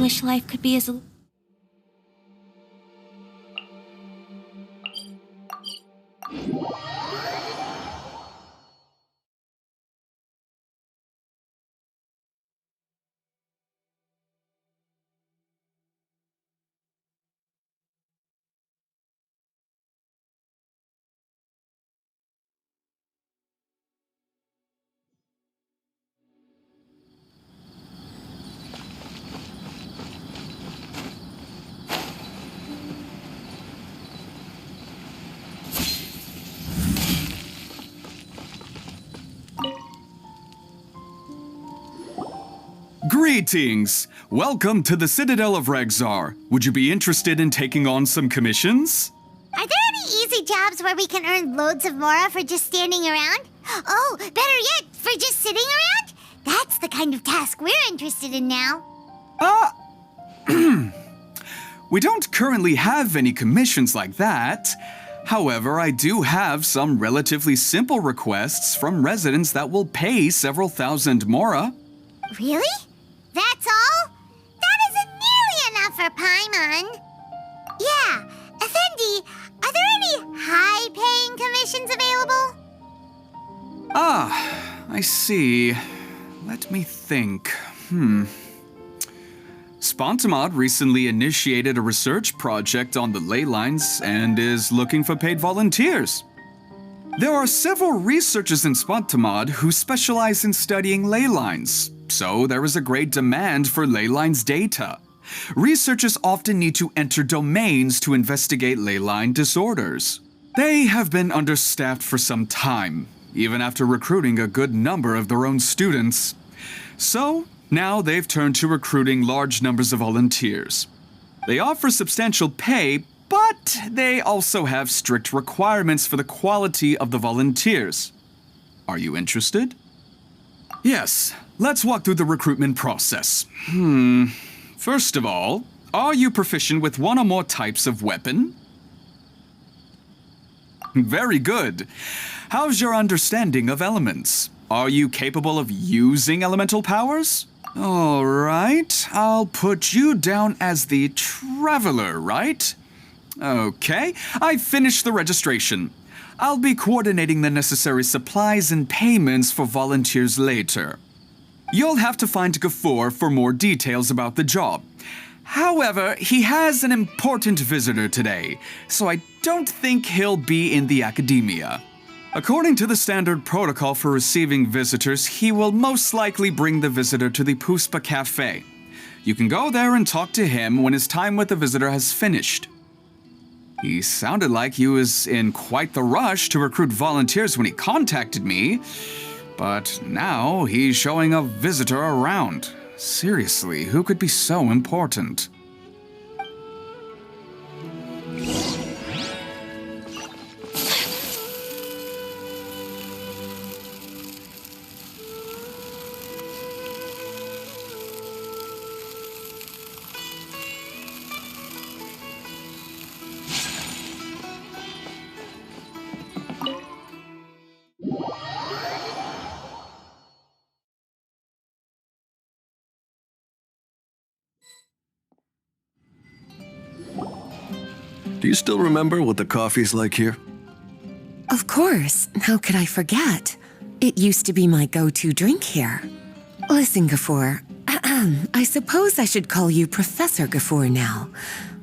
wish life could be as... Greetings! Welcome to the Citadel of Regzar. Would you be interested in taking on some commissions? Are there any easy jobs where we can earn loads of mora for just standing around? Oh, better yet, for just sitting around? That's the kind of task we're interested in now. We don't currently have any commissions like that. However, I do have some relatively simple requests from residents that will pay several thousand mora. Really? That's all? That isn't nearly enough for Paimon. Yeah, Effendi, are there any high-paying commissions available? I see. Let me think. Spontamod recently initiated a research project on the ley lines and is looking for paid volunteers. There are several researchers in Spontamod who specialize in studying ley lines, so there is a great demand for ley lines data. Researchers often need to enter domains to investigate ley line disorders. They have been understaffed for some time, even after recruiting a good number of their own students. So, now they've turned to recruiting large numbers of volunteers. They offer substantial pay, but they also have strict requirements for the quality of the volunteers. Are you interested? Yes, let's walk through the recruitment process. First of all, are you proficient with one or more types of weapon? Very good. How's your understanding of elements? Are you capable of using elemental powers? All right, I'll put you down as the Traveler, right? Okay, I've finished the registration. I'll be coordinating the necessary supplies and payments for volunteers later. You'll have to find Gafoor for more details about the job. However, he has an important visitor today, so I don't think he'll be in the academia. According to the standard protocol for receiving visitors, he will most likely bring the visitor to the Puspa Cafe. You can go there and talk to him when his time with the visitor has finished. He sounded like he was in quite the rush to recruit volunteers when he contacted me, but now he's showing a visitor around. Seriously, who could be so important? Do you still remember what the coffee's like here? Of course. How could I forget? It used to be my go-to drink here. Listen, Gafoor. I suppose I should call you Professor Gafoor now.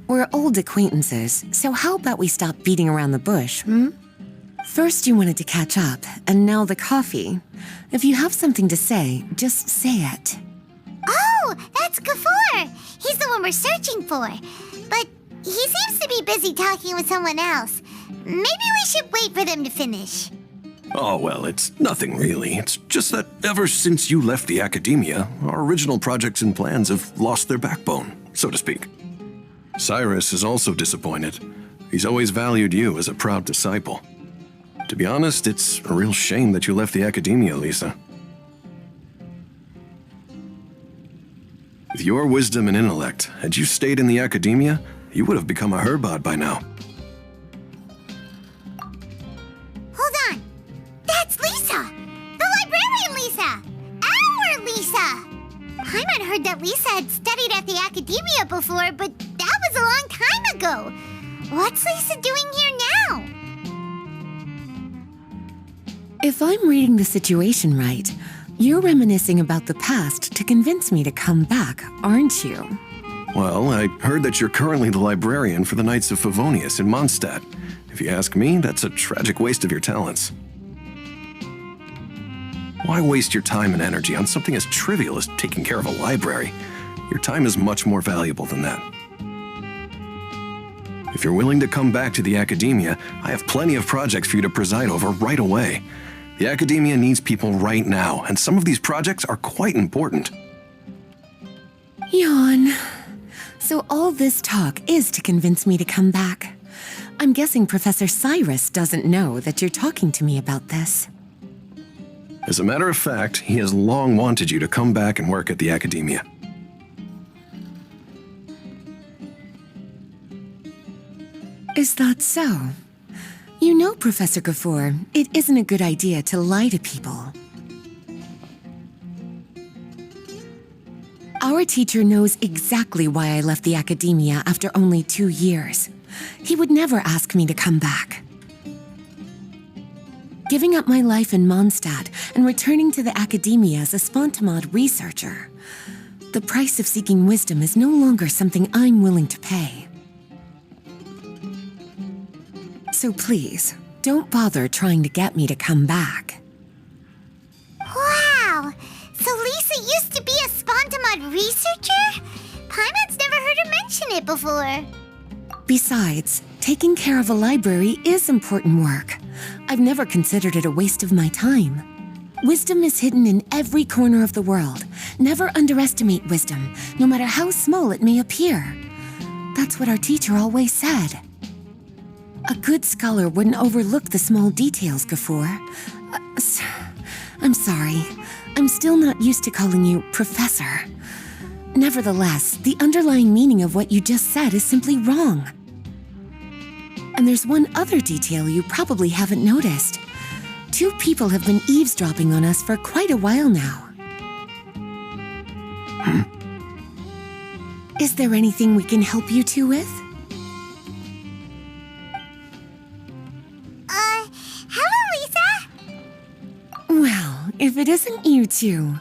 We're old acquaintances, so how about we stop beating around the bush, First you wanted to catch up, and now the coffee. If you have something to say, just say it. Oh, that's Gafoor. He's the one we're searching for. But he seems to be busy talking with someone else. Maybe we should wait for them to finish. Oh, well, it's nothing really. It's just that ever since you left the academia, our original projects and plans have lost their backbone, so to speak. Cyrus is also disappointed. He's always valued you as a proud disciple. To be honest, it's a real shame that you left the academia, Lisa. With your wisdom and intellect, had you stayed in the academia, you would have become a Herbad by now. Hold on. That's Lisa! The librarian Lisa! Our Lisa! Paimon heard that Lisa had studied at the academia before, but that was a long time ago. What's Lisa doing here now? If I'm reading the situation right, you're reminiscing about the past to convince me to come back, aren't you? Well, I heard that you're currently the librarian for the Knights of Favonius in Mondstadt. If you ask me, that's a tragic waste of your talents. Why waste your time and energy on something as trivial as taking care of a library? Your time is much more valuable than that. If you're willing to come back to the Academia, I have plenty of projects for you to preside over right away. The Academia needs people right now, and some of these projects are quite important. Yawn. So all this talk is to convince me to come back. I'm guessing Professor Cyrus doesn't know that you're talking to me about this. As a matter of fact, he has long wanted you to come back and work at the Academia. Is that so? You know, Professor Gafoor, it isn't a good idea to lie to people. Our teacher knows exactly why I left the Academia after only 2 years. He would never ask me to come back. Giving up my life in Mondstadt and returning to the Academia as a Spontamod researcher. The price of seeking wisdom is no longer something I'm willing to pay. So please, don't bother trying to get me to come back. Wow! So Lisa used to be a Spontamod researcher? Paimon's never heard her mention it before. Besides, taking care of a library is important work. I've never considered it a waste of my time. Wisdom is hidden in every corner of the world. Never underestimate wisdom, no matter how small it may appear. That's what our teacher always said. A good scholar wouldn't overlook the small details, Gafoor. I'm sorry. I'm still not used to calling you Professor. Nevertheless, the underlying meaning of what you just said is simply wrong. And there's one other detail you probably haven't noticed. 2 people have been eavesdropping on us for quite a while now. Is there anything we can help you two with? Hello, Lisa? Well, if it isn't you two.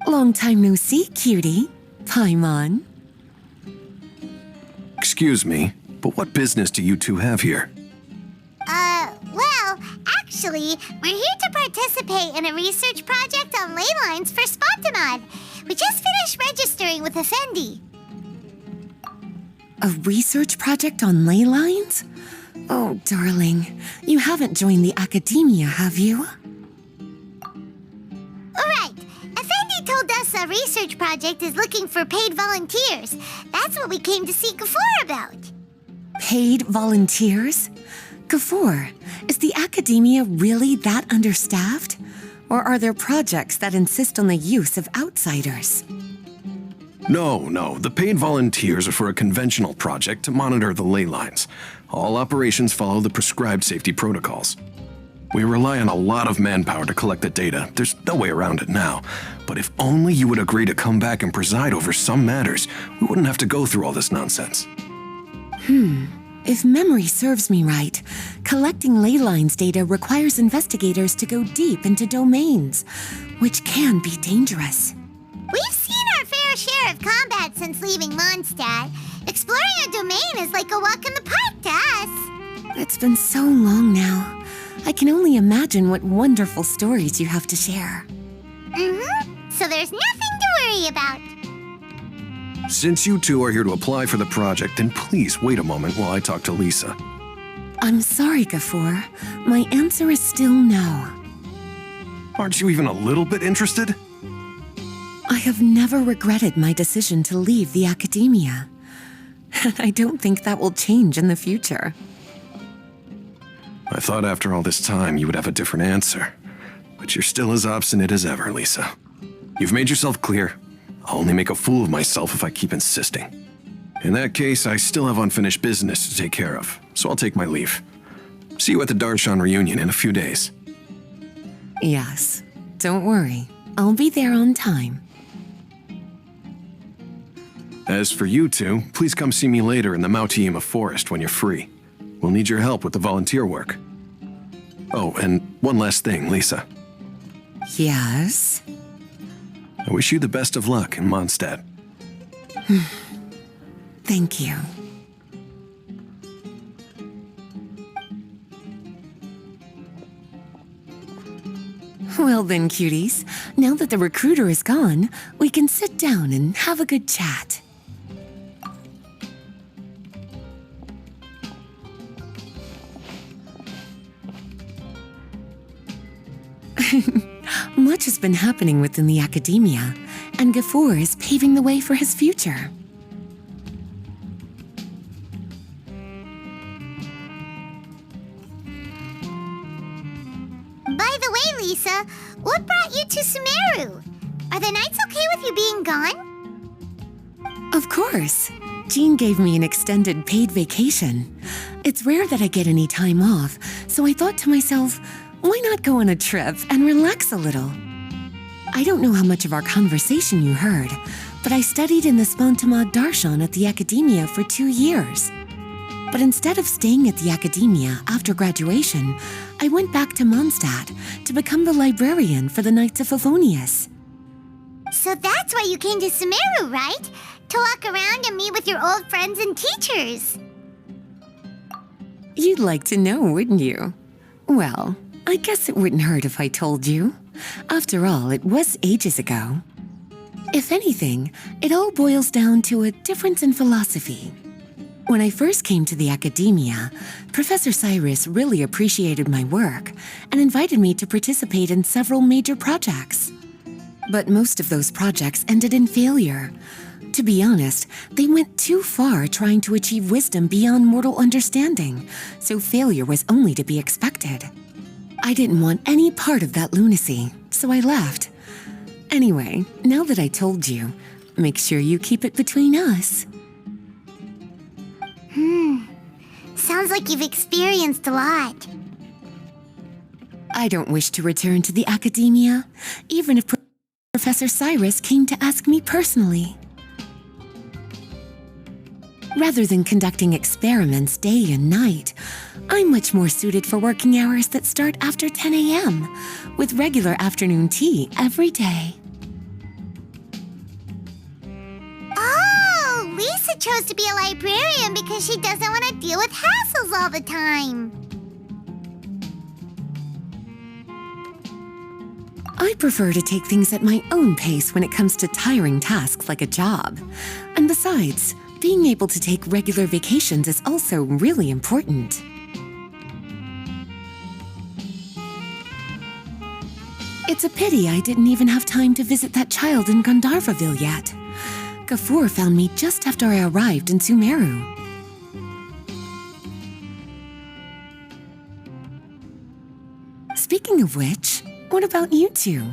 Long time no see, cutie. Paimon. Excuse me, but what business do you two have here? Well, actually, we're here to participate in a research project on ley lines for Spontamod. We just finished registering with Effendi. A research project on ley lines? Oh, darling, you haven't joined the Academia, have you? Alright, Effendi told us a research project is looking for paid volunteers. That's what we came to see Gafoor about. Paid volunteers? Gafoor, is the Academia really that understaffed? Or are there projects that insist on the use of outsiders? No, the paid volunteers are for a conventional project to monitor the ley lines. All operations follow the prescribed safety protocols. We rely on a lot of manpower to collect the data. There's no way around it now. But if only you would agree to come back and preside over some matters, we wouldn't have to go through all this nonsense. If memory serves me right, collecting ley lines data requires investigators to go deep into domains, which can be dangerous. We've seen our fair share of combat since leaving Mondstadt. Exploring a domain is like a walk in the park to us. It's been so long now. I can only imagine what wonderful stories you have to share. So there's nothing to worry about. Since you two are here to apply for the project, then please wait a moment while I talk to Lisa. I'm sorry, Gafoor. My answer is still no. Aren't you even a little bit interested? I have never regretted my decision to leave the Academia. And I don't think that will change in the future. I thought after all this time you would have a different answer. But you're still as obstinate as ever, Lisa. You've made yourself clear. I'll only make a fool of myself if I keep insisting. In that case, I still have unfinished business to take care of, so I'll take my leave. See you at the Darshan reunion in a few days. Yes, don't worry. I'll be there on time. As for you two, please come see me later in the Mautiima Forest when you're free. We'll need your help with the volunteer work. Oh, and one last thing, Lisa. Yes? I wish you the best of luck in Mondstadt. Thank you. Well then, cuties, now that the recruiter is gone, we can sit down and have a good chat. Much has been happening within the academia, and Gafur is paving the way for his future. By the way, Lisa, what brought you to Sumeru? Are the nights okay with you being gone? Of course. Jean gave me an extended paid vacation. It's rare that I get any time off, so I thought to myself, why not go on a trip and relax a little? I don't know how much of our conversation you heard, but I studied in the Spantamad Darshan at the Academia for 2 years. But instead of staying at the Academia after graduation, I went back to Mondstadt to become the librarian for the Knights of Favonius. So that's why you came to Sumeru, right? To walk around and meet with your old friends and teachers. You'd like to know, wouldn't you? Well, I guess it wouldn't hurt if I told you. After all, it was ages ago. If anything, it all boils down to a difference in philosophy. When I first came to the Academia, Professor Cyrus really appreciated my work and invited me to participate in several major projects. But most of those projects ended in failure. To be honest, they went too far trying to achieve wisdom beyond mortal understanding, so failure was only to be expected. I didn't want any part of that lunacy, so I left. Anyway, now that I told you, make sure you keep it between us. Sounds like you've experienced a lot. I don't wish to return to the Academia, even if Professor Cyrus came to ask me personally. Rather than conducting experiments day and night, I'm much more suited for working hours that start after 10 a.m., with regular afternoon tea every day. Oh, Lisa chose to be a librarian because she doesn't want to deal with hassles all the time. I prefer to take things at my own pace when it comes to tiring tasks like a job. And besides, being able to take regular vacations is also really important. It's a pity I didn't even have time to visit that child in Gandharvaville yet. Gafur found me just after I arrived in Sumeru. Speaking of which, what about you two?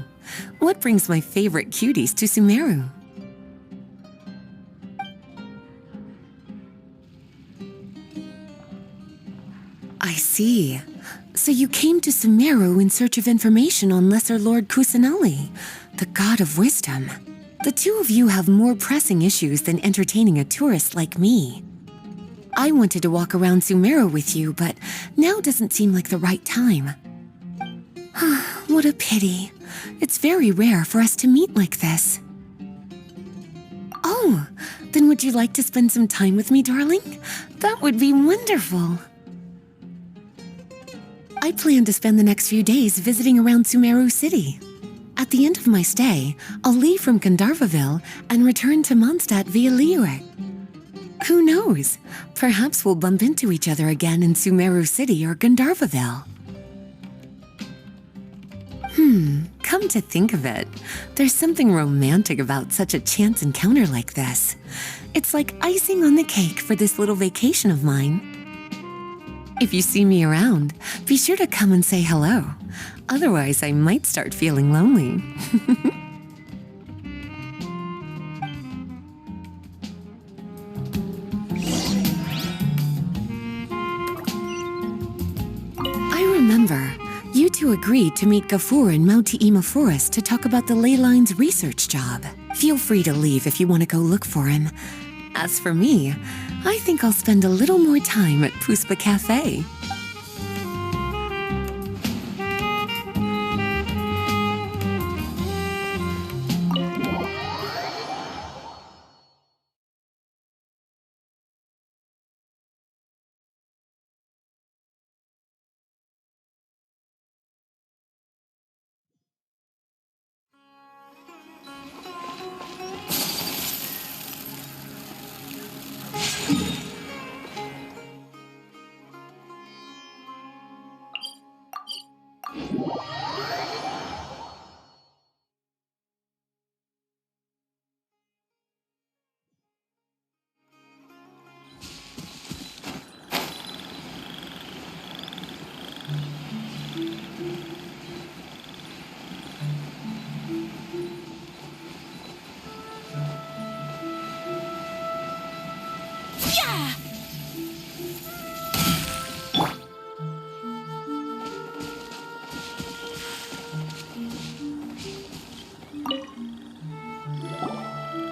What brings my favorite cuties to Sumeru? I see. So you came to Sumeru in search of information on Lesser Lord Kusanali, the god of wisdom. The two of you have more pressing issues than entertaining a tourist like me. I wanted to walk around Sumeru with you, but now doesn't seem like the right time. What a pity. It's very rare for us to meet like this. Oh, then would you like to spend some time with me, darling? That would be wonderful. I plan to spend the next few days visiting around Sumeru City. At the end of my stay, I'll leave from Gandharvaville and return to Mondstadt via Liyue. Who knows? Perhaps we'll bump into each other again in Sumeru City or Gandharvaville. Come to think of it, there's something romantic about such a chance encounter like this. It's like icing on the cake for this little vacation of mine. If you see me around, be sure to come and say hello. Otherwise, I might start feeling lonely. I remember, you to agreed to meet Gafur in Mount Te'ima Forest to talk about the ley lines research job. Feel free to leave if you want to go look for him. As for me, I think I'll spend a little more time at Puspa Cafe.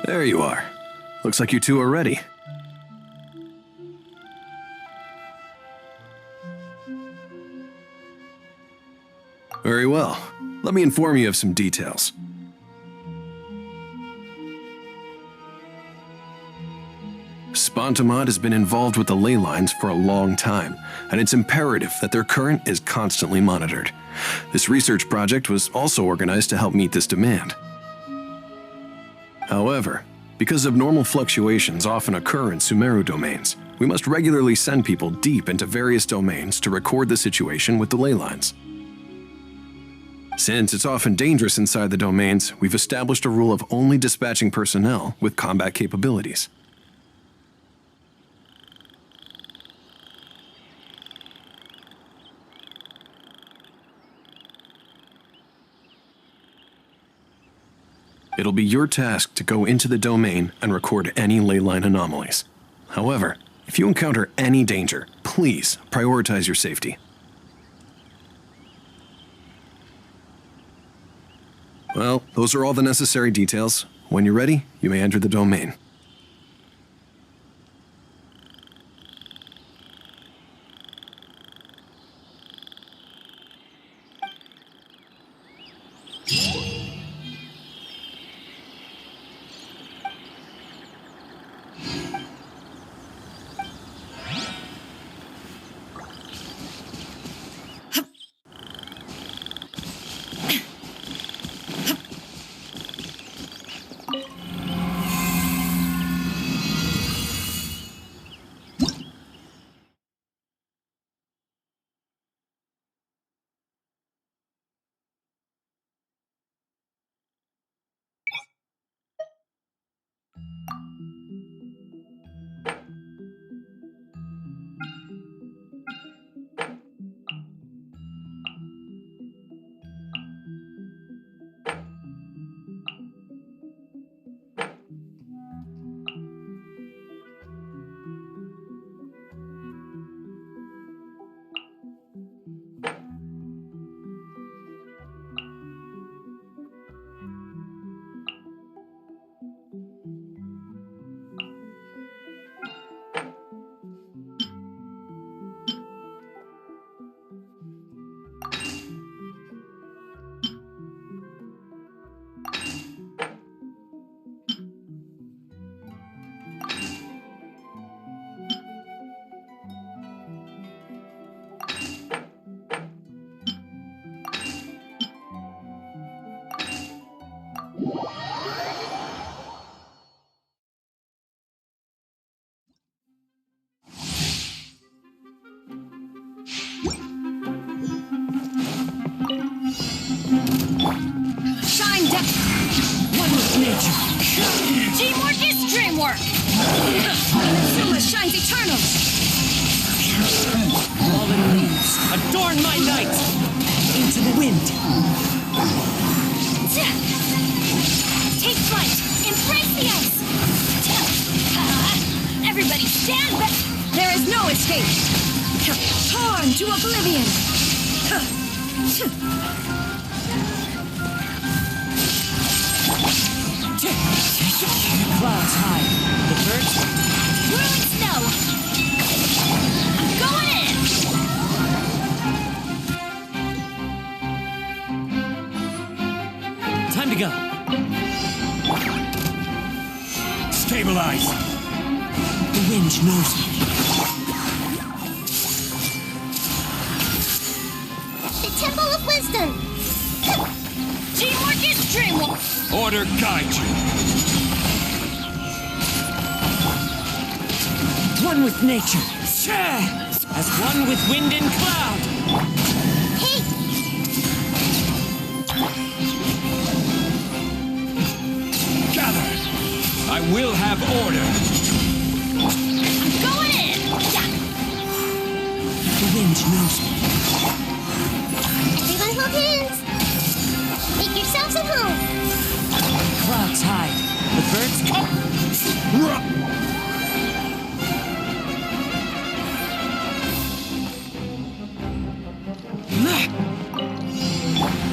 There you are. Looks like you two are ready. Very well. Let me inform you of some details. Spontamod has been involved with the ley lines for a long time, and it's imperative that their current is constantly monitored. This research project was also organized to help meet this demand. However, because abnormal fluctuations often occur in Sumeru domains, we must regularly send people deep into various domains to record the situation with the ley lines. Since it's often dangerous inside the domains, we've established a rule of only dispatching personnel with combat capabilities. It'll be your task to go into the domain and record any ley line anomalies. However, if you encounter any danger, please prioritize your safety. Well, those are all the necessary details. When you're ready, you may enter the domain. Shine down! One with nature. Teamwork is dreamwork! Inazuma shines eternal! Fallen leaves, adorn my night! Into the wind! Take flight! Embrace the ice! Everybody stand back! There is no escape! Torn to oblivion! Clouds high. The birds. Whirling snow. I'm going in. Time to go. Stabilize. The wind knows me. The Temple of Wisdom. Teamwork is dreamwork. Order guide you. One with nature. As one with wind and cloud. Hey, Gather. I will have order. I'm going in. The wind knows me. everyone hold hands. Make yourselves at home. Clouds high. The birds come.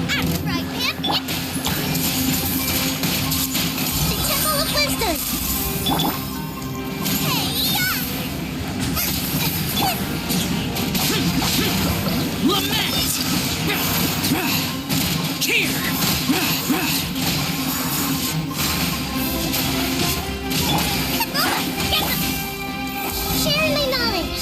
Act right, man. The Temple of Wisdom. Hey-ya! Lament! Here! Sharing my knowledge.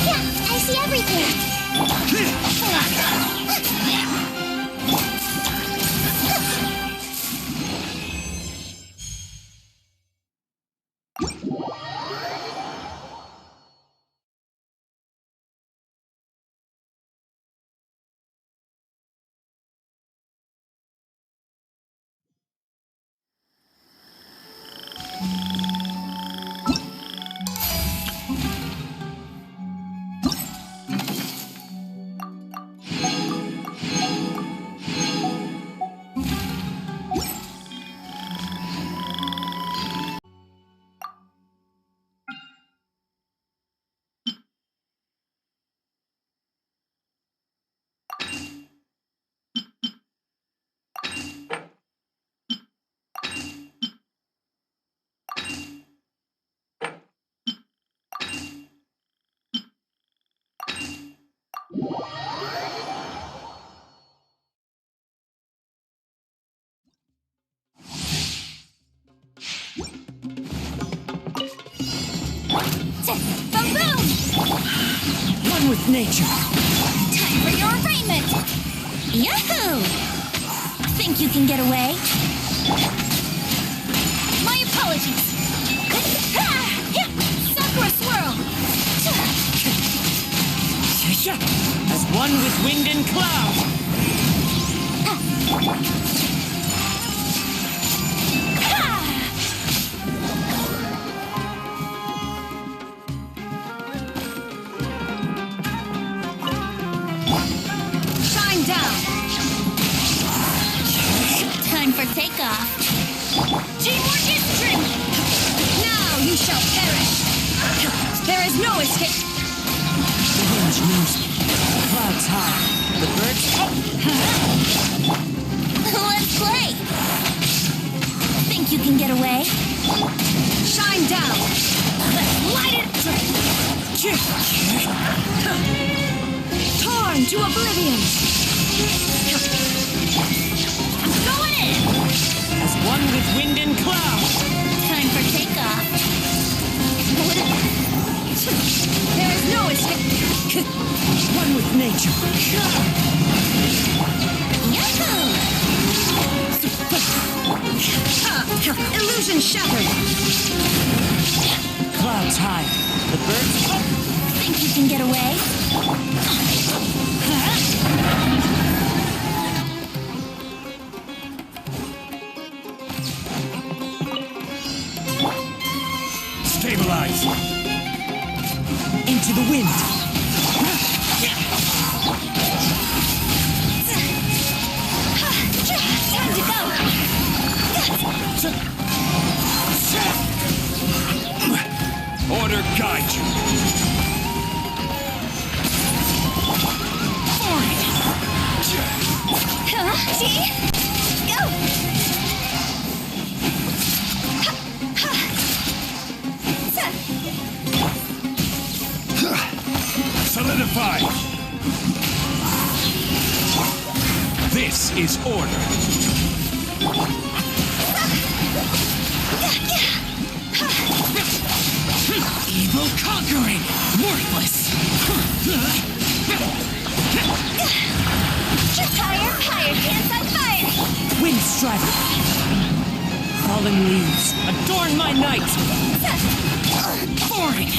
Yeah, I see everything. Balloon! One with nature. Time for your arraignment! Yahoo! Think you can get away? My apologies! Sakura swirl! As one with wind and cloud. Shine down! Time for takeoff. Teamwork is trim! Now you shall perish! There is no escape! The wind knows me. Clouds high. The birds. Let's play! Think you can get away? Shine down! Let's light it! Torn to oblivion! I'm going in! As one with wind and cloud. Time for takeoff. There is no escape! One with nature. Yahoo! Illusion shattered! Clouds high. The birds. Think you can get away? Stabilize. Into the wind. Time to go! order guide you. See? Go! Solidify. This is order. Evil conquering. Worthless. Higher, hands on fire! Wind strider. Fallen leaves adorn my night. Boring.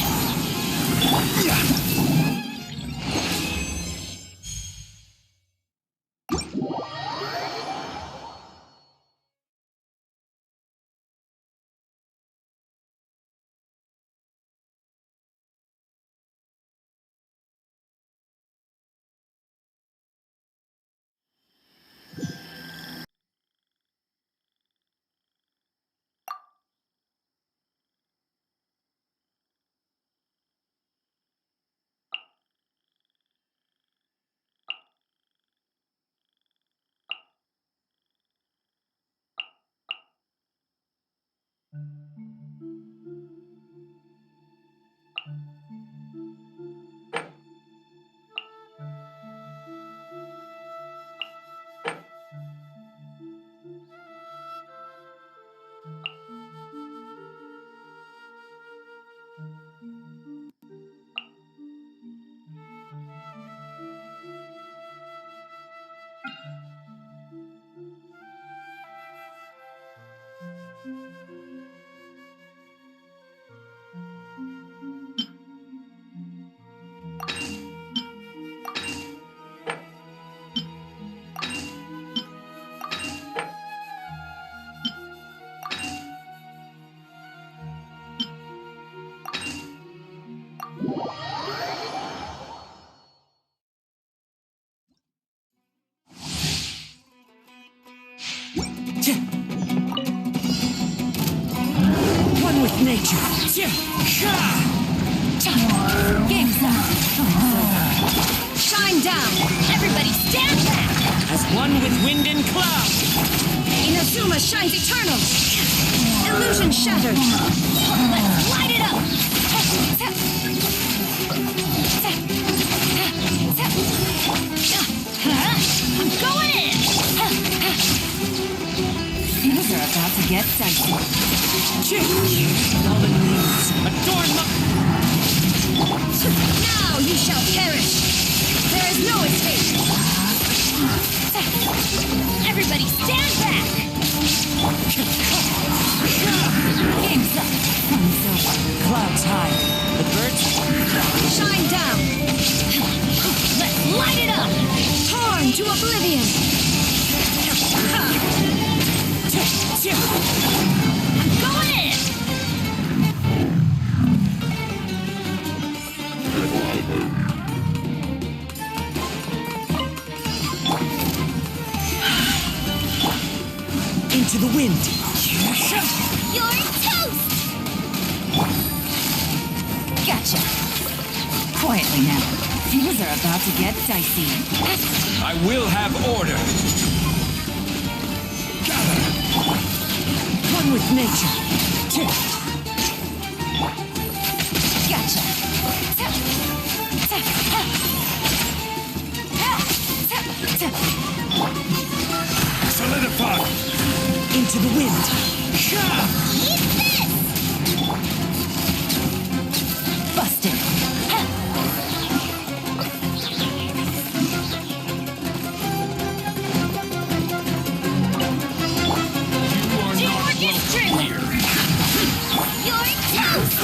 One with nature. Game's up! Shine down! Everybody stand back! As one with wind and cloud. Inazuma shines eternal! Illusion shattered! Let's light it up! I'm going in! Things are about to get dicey. Fallen leaves adorn my... Now you shall perish! There is no escape! Everybody stand back! Game's up! Sun's over. Clouds high. The birds... Shine down! Let's light it up! Torn to oblivion! Going in! Into the wind. You're toast! Gotcha. Quietly now. Things are about to get dicey. I will have order. Gather. One with nature. Gotcha. Solidify. Into the wind. Eat this! Busted. Teamwork is true! You're toast!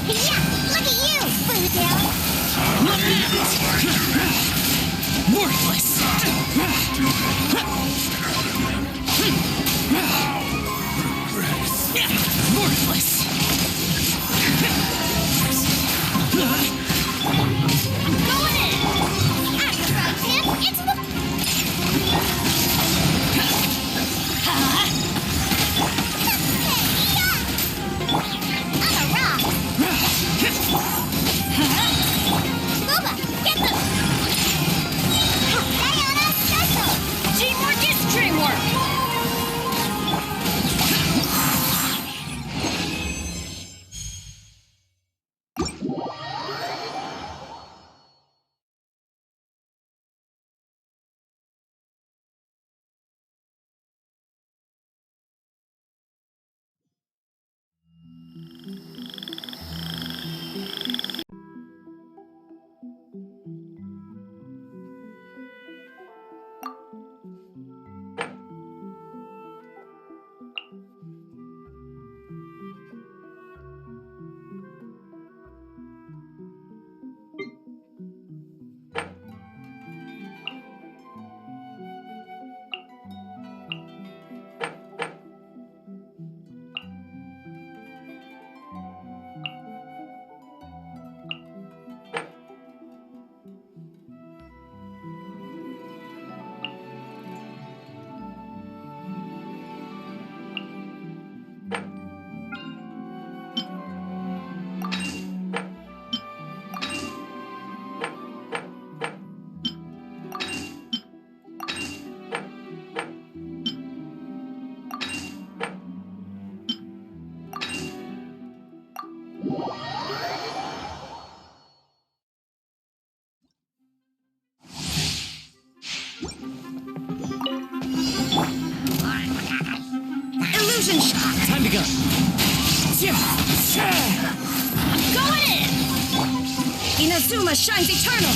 Yeah, look at you, Boozle. Worthless. Worthless. Going in! Astro Tip, it's the... Ha! I'm a rock. Going in! Inazuma shines eternal!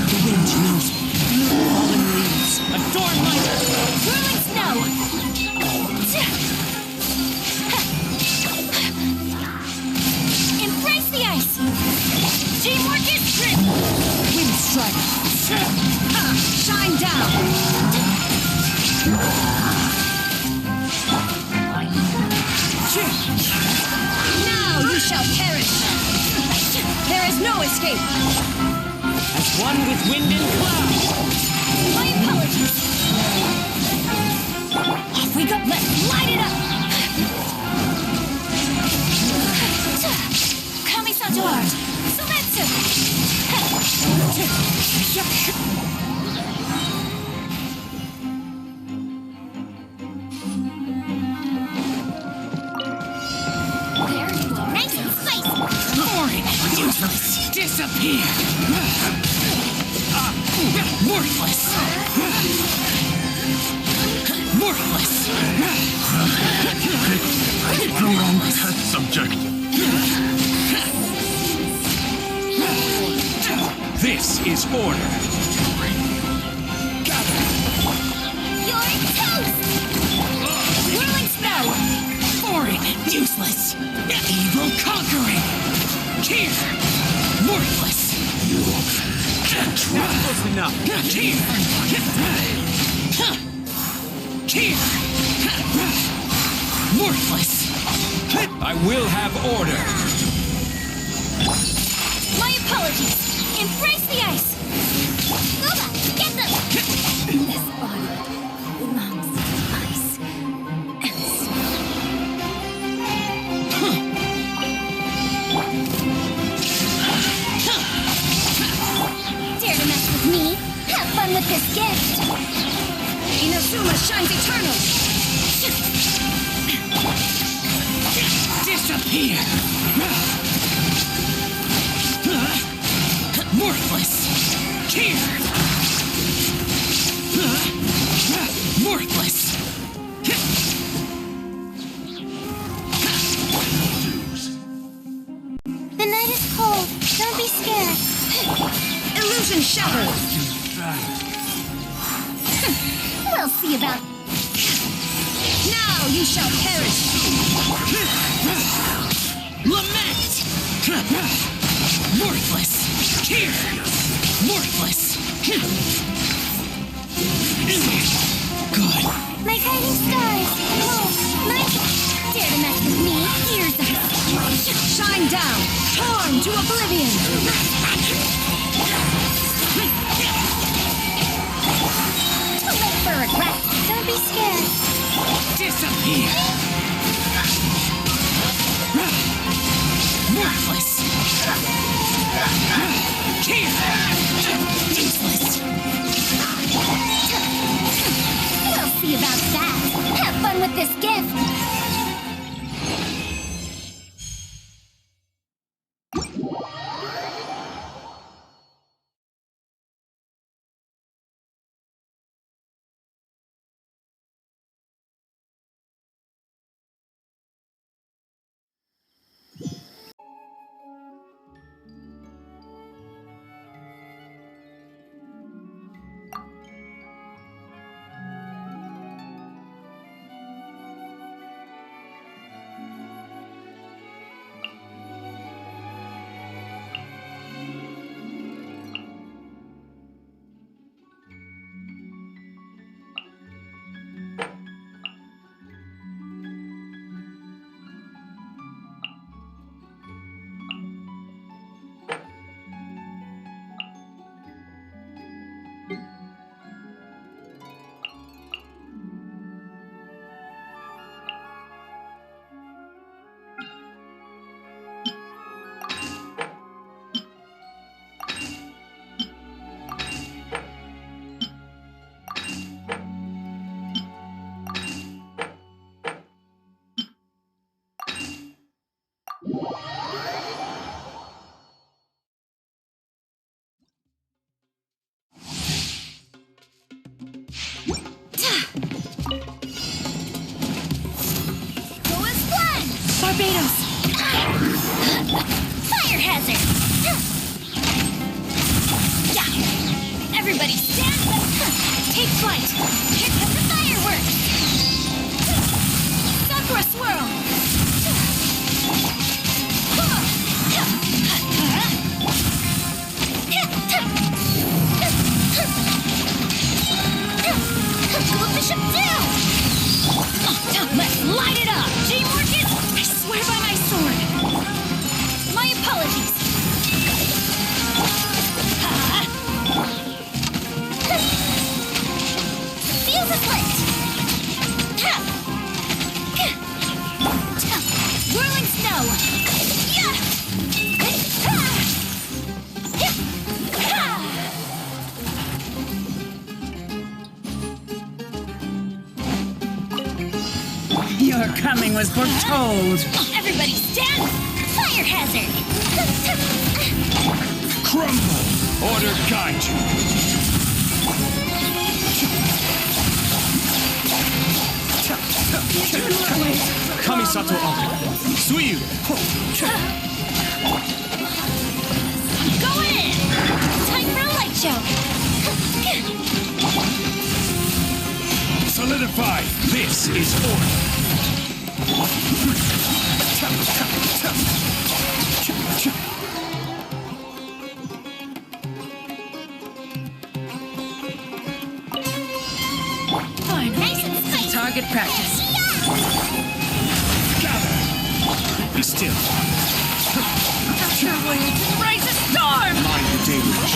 The wind knows me. Fallen leaves, adorn my Whirling snow! Embrace the ice! Teamwork is strength! wind strike. Shine down! Now you shall perish! There is no escape! As one with wind and cloud. My apologies! Off we go! Let's light it up! Kami-santo art! Sumeru! There you go! Nice and spicy! Boring, useless, disappear. Worthless. Worthless. Test subject. This is order. You're toast! Whirling snow! Boring, useless, evil conquering. Here, worthless. Close enough. Here. Here. Worthless. I will have order. My apologies! Embrace the ice! Uma, get them! This body belongs to ice and snow. Dare to mess with me? Have fun with this gift! Inazuma shines eternal! Disappear. Worthless. Here. Worthless. The night is cold. Don't be scared. Illusion shattered! We'll see about... Now you shall perish! Lament. Worthless. Here. Worthless. Good. My guiding stars. Oh, my... Dare to mess with me? Here's a... Shine down! Torn to oblivion! Too late for regret. Don't be scared. Disappear. Worthless. Here. Useless. We'll see about that. Have fun with this gift. Barbados! Fire hazard! Yeah! Everybody stand! Take flight! Here come the fireworks! Sakura swirl! Let the ship down! Let's light it up! G-Morgan, I swear by my sword! My apologies! Fuse is lit! Whirling snow! Your coming was foretold. Everybody stand! Fire hazard! Crumble! Order guide you. Kamisato Alto. Sumeru. Going in! Time for a light show! Solidify. This is order. Fine. Nice and spicy! Target practice. Gather. Be still. Rise a storm! Mind the deluge.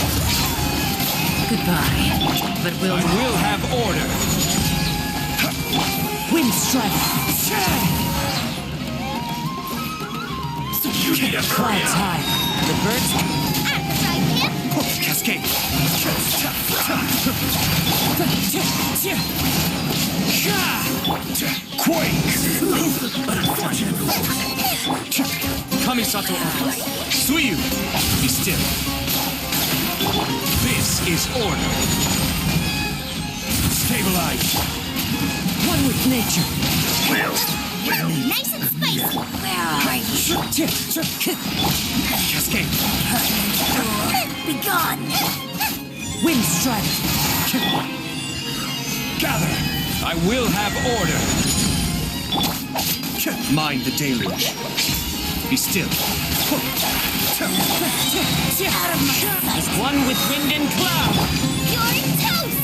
Goodbye. But I we'll will have order. wind strike. Clouds high. The birds Cascade. Quake. Kamisato Alto. Sumeru. Be still. This is order. Stabilize. one with nature. Nice and spicy! Where are you? Cascade. Be gone! Wind strike. Gather. I will have order. Mind the deluge. Be still. Out of my sight! One with wind and cloud. You're toast!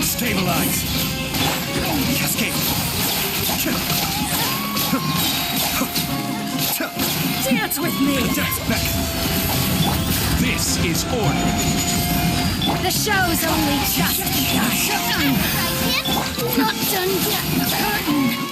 Stabilize. Cascade. Dance with me. Death beck. This is order. The show's only just begun! Not done yet! Curtain!